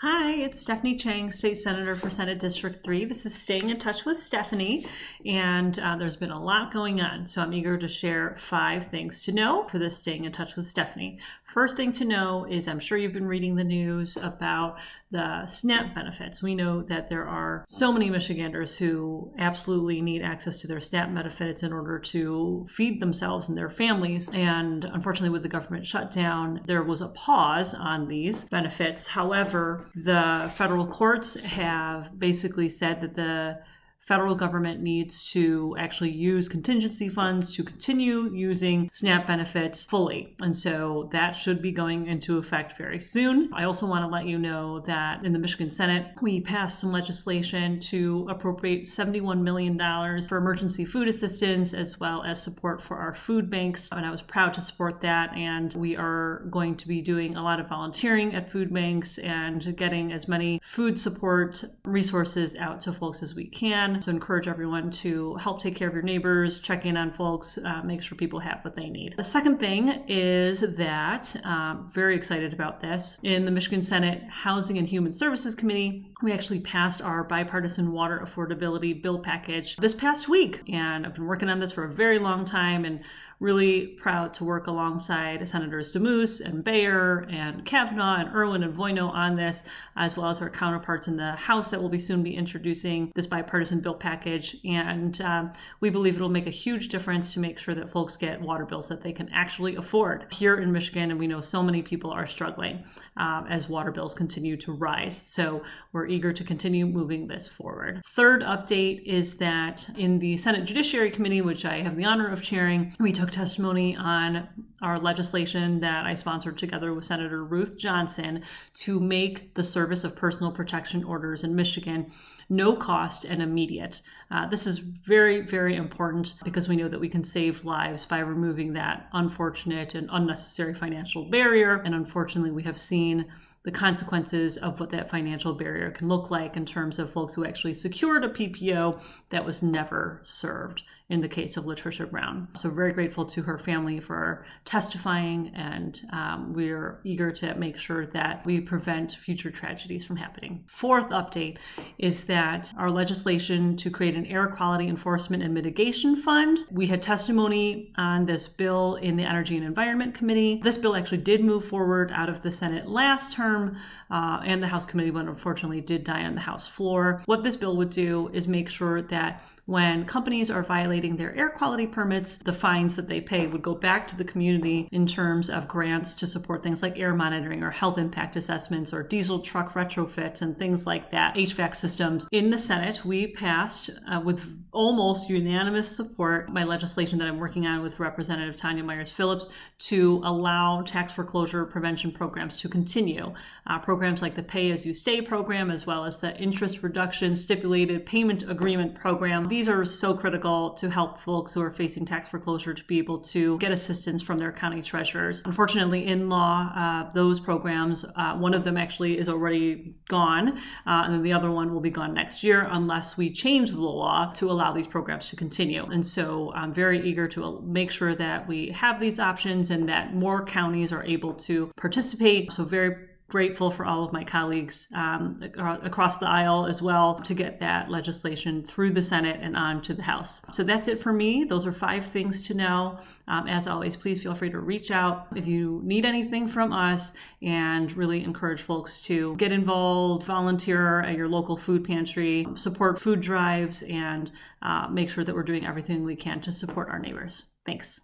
Hi, it's Stephanie Chang, State Senator for Senate District 3. This is Staying in Touch with Stephanie, and there's been a lot going on, so I'm eager to share 5 things to know for this Staying in Touch with Stephanie. First thing to know is I'm sure you've been reading the news about the SNAP benefits. We know that there are so many Michiganders who absolutely need access to their SNAP benefits in order to feed themselves and their families, and unfortunately with the government shutdown, there was a pause on these benefits. However, the federal courts have basically said that the federal government needs to actually use contingency funds to continue using SNAP benefits fully. And so that should be going into effect very soon. I also want to let you know that in the Michigan Senate, we passed some legislation to appropriate $71 million for emergency food assistance as well as support for our food banks. And I was proud to support that. And we are going to be doing a lot of volunteering at food banks and getting as many food support resources out to folks as we can. To encourage everyone to help take care of your neighbors, check in on folks, make sure people have what they need. The second thing is that, very excited about this, in the Michigan Senate Housing and Human Services Committee, we actually passed our bipartisan water affordability bill package this past week. And I've been working on this for a very long time and really proud to work alongside Senators DeMoose and Bayer and Kavanaugh and Irwin and Voino on this, as well as our counterparts in the House that will be soon be introducing this bipartisan bill package. And we believe it'll make a huge difference to make sure that folks get water bills that they can actually afford here in Michigan. And we know so many people are struggling as water bills continue to rise. So we're eager to continue moving this forward. Third update is that in the Senate Judiciary Committee, which I have the honor of chairing, we took testimony on our legislation that I sponsored together with Senator Ruth Johnson to make the service of personal protection orders in Michigan no cost and immediate. This is very, very important because we know that we can save lives by removing that unfortunate and unnecessary financial barrier. And unfortunately, we have seen the consequences of what that financial barrier can look like in terms of folks who actually secured a PPO that was never served in the case of Latricia Brown. So very grateful to her family for testifying, and we're eager to make sure that we prevent future tragedies from happening. Fourth update is that our legislation to create an air quality enforcement and mitigation fund, we had testimony on this bill in the Energy and Environment Committee. This bill actually did move forward out of the Senate last term and the House committee, but unfortunately did die on the House floor. What this bill would do is make sure that when companies are violating their air quality permits, the fines that they pay would go back to the community in terms of grants to support things like air monitoring or health impact assessments or diesel truck retrofits and things like that, HVAC systems. In the Senate, we passed with almost unanimous support my legislation that I'm working on with Representative Tanya Myers-Phillips to allow tax foreclosure prevention programs to continue. Programs like the Pay As You Stay program, as well as the interest reduction stipulated payment agreement program. These are so critical to help folks who are facing tax foreclosure to be able to get assistance from their county treasurers. Unfortunately, in law, those programs, one of them actually is already gone, and then the other one will be gone next year unless we change the law to allow these programs to continue. And so I'm very eager to make sure that we have these options and that more counties are able to participate. So very grateful for all of my colleagues across the aisle as well to get that legislation through the Senate and on to the House. So that's it for me. Those are 5 things to know. As always, please feel free to reach out if you need anything from us, and really encourage folks to get involved, volunteer at your local food pantry, support food drives, and make sure that we're doing everything we can to support our neighbors. Thanks.